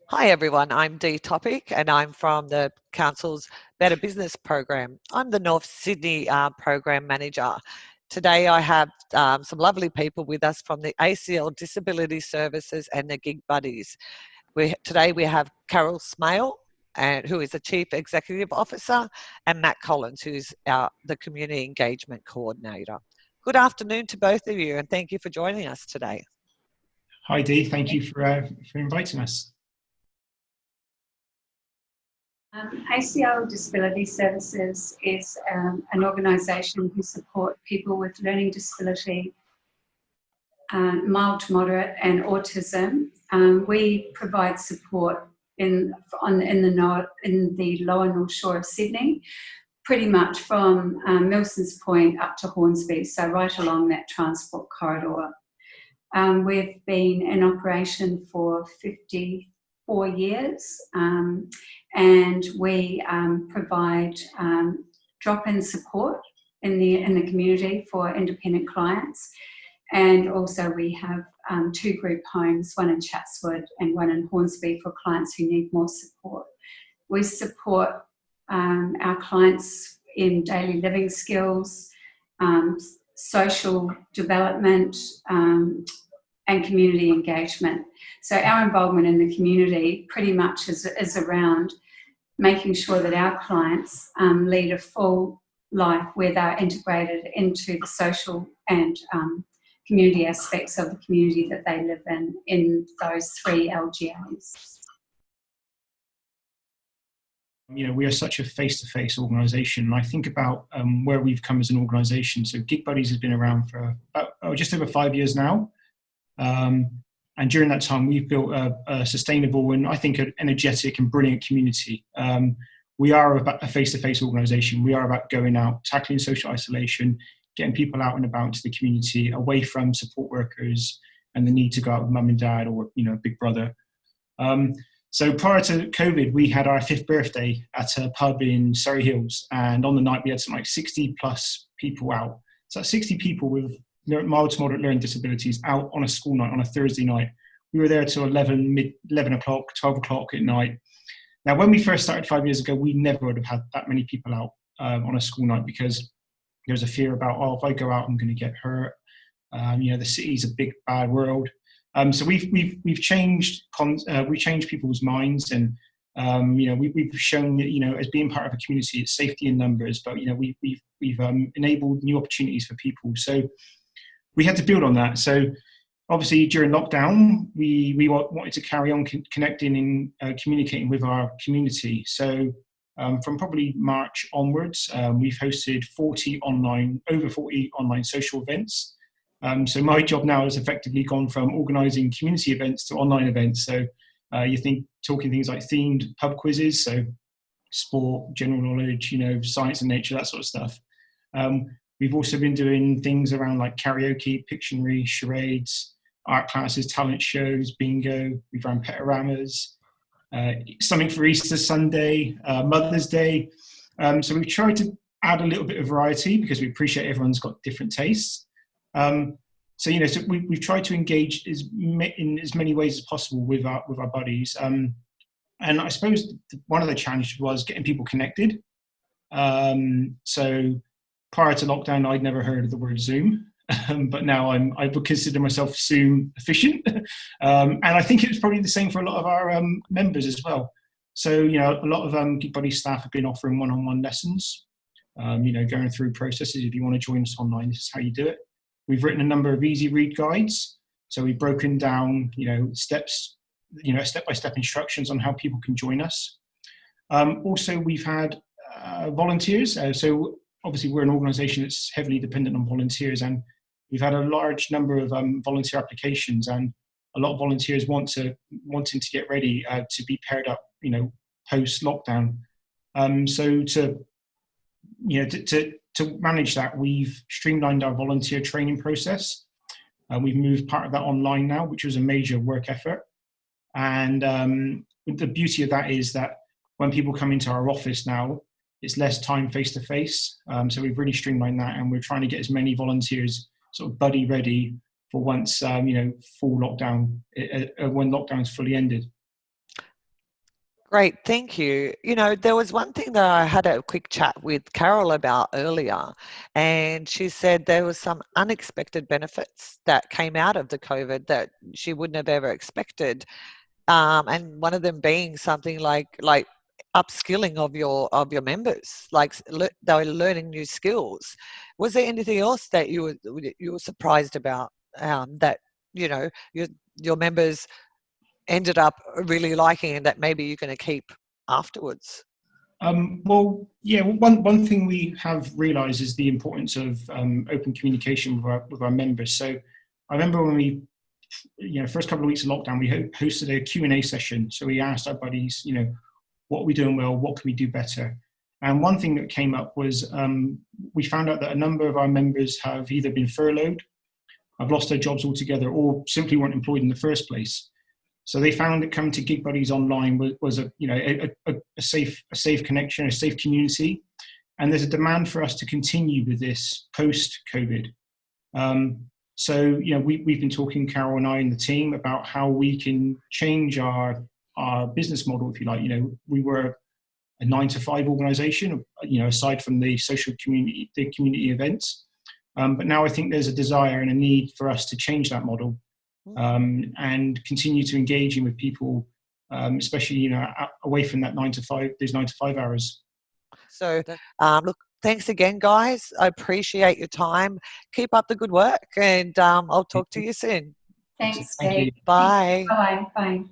Hi everyone, I'm Dee Topic and I'm from the Council's Better Business Program. I'm the North Sydney Program Manager. Today I have some lovely people with us from the ACL Disability Services and the Gig Buddies. Today we have Carol Smail, who is the Chief Executive Officer, and Matt Collins, who's the Community Engagement Coordinator. Good afternoon to both of you and thank you for joining us today. Hi Dee, thank you for inviting us. ACL Disability Services is an organisation who support people with learning disability, mild to moderate, and autism. We provide support in the lower North Shore of Sydney, pretty much from Milsons Point up to Hornsby, so right along that transport corridor. We've been in operation for 54 years, and we provide drop-in support in the community for independent clients, and also we have two group homes, one in Chatswood and one in Hornsby, for clients who need more support. We support our clients in daily living skills, social development, and community engagement. So our involvement in the community pretty much is around making sure that our clients lead a full life where they're integrated into the social and community aspects of the community that they live in those three LGAs. You know, we are such a face-to-face organisation, and I think about where we've come as an organisation. So Gig Buddies has been around for just over 5 years now. And during that time, we've built a sustainable and I think an energetic and brilliant community. We are about a face-to-face organisation. We are about going out, tackling social isolation, getting people out and about into the community, away from support workers and the need to go out with mum and dad or, you know, big brother. So prior to COVID, we had our 5th birthday at a pub in Surrey Hills. And on the night, we had something like 60 plus people out. So that's 60 people with mild to moderate learning disabilities out on a school night on a Thursday night. We were there till 11 o'clock, 12 o'clock at night. Now, when we first started 5 years ago, we never would have had that many people out on a school night, because there was a fear about, oh, if I go out, I'm going to get hurt. You know, the city's a big, bad world. So we've changed people's minds, and you know, we've shown that, you know, as being part of a community, it's safety in numbers, but you know, we've enabled new opportunities for people. So we had to build on that. So obviously during lockdown, we wanted to carry on connecting and communicating with our community. So from probably March onwards, we've hosted over 40 online social events. So my job now has effectively gone from organising community events to online events. So talking things like themed pub quizzes, so sport, general knowledge, you know, science and nature, that sort of stuff. We've also been doing things around like karaoke, Pictionary, charades, art classes, talent shows, bingo. We've run petoramas, something for Easter Sunday, Mother's Day. So we've tried to add a little bit of variety because we appreciate everyone's got different tastes. So, you know, so we've tried to engage in as many ways as possible with our buddies. And I suppose one of the challenges was getting people connected. So prior to lockdown, I'd never heard of the word Zoom, but now I would consider myself Zoom efficient. And I think it was probably the same for a lot of our members as well. So, you know, a lot of Gig Buddy staff have been offering one-on-one lessons, you know, going through processes. If you want to join us online, this is how you do it. We've written a number of easy read guides. So we've broken down, you know, steps, you know, step-by-step instructions on how people can join us. Also, we've had volunteers. So obviously we're an organisation that's heavily dependent on volunteers, and we've had a large number of volunteer applications, and a lot of volunteers wanting to get ready to be paired up, you know, post-lockdown. So to manage that, we've streamlined our volunteer training process. We've moved part of that online now, which was a major work effort. And the beauty of that is that when people come into our office now, it's less time face-to-face. So we've really streamlined that, and we're trying to get as many volunteers sort of buddy ready for once, you know, full lockdown, when lockdown's fully ended. Great, thank you. You know, there was one thing that I had a quick chat with Carol about earlier, and she said there was some unexpected benefits that came out of the COVID that she wouldn't have ever expected. And one of them being something like upskilling of your members, like they were learning new skills. Was there anything else that you were surprised about, that you know your members ended up really liking and that maybe you're going to keep afterwards? Well, yeah, one thing we have realised is the importance of open communication with our members. So I remember when we, first couple of weeks of lockdown, we hosted a Q&A session. So we asked our buddies, what are we doing well, what can we do better? And one thing that came up was we found out that a number of our members have either been furloughed, have lost their jobs altogether, or simply weren't employed in the first place. So they found that coming to Gig Buddies online was a safe connection, a safe community, and there's a demand for us to continue with this post-COVID. So we've been talking, Carol and I and the team, about how we can change our business model, if you like. We were a 9-to-5 organisation, aside from the social community, the community events, but now I think there's a desire and a need for us to change that model. And continue to engaging with people, especially away from that 9-to-5, those 9-to-5 hours. So look, thanks again, guys. I appreciate your time. Keep up the good work, and I'll talk to you soon. Thanks, Thank Dave. you. Bye. Bye. Bye.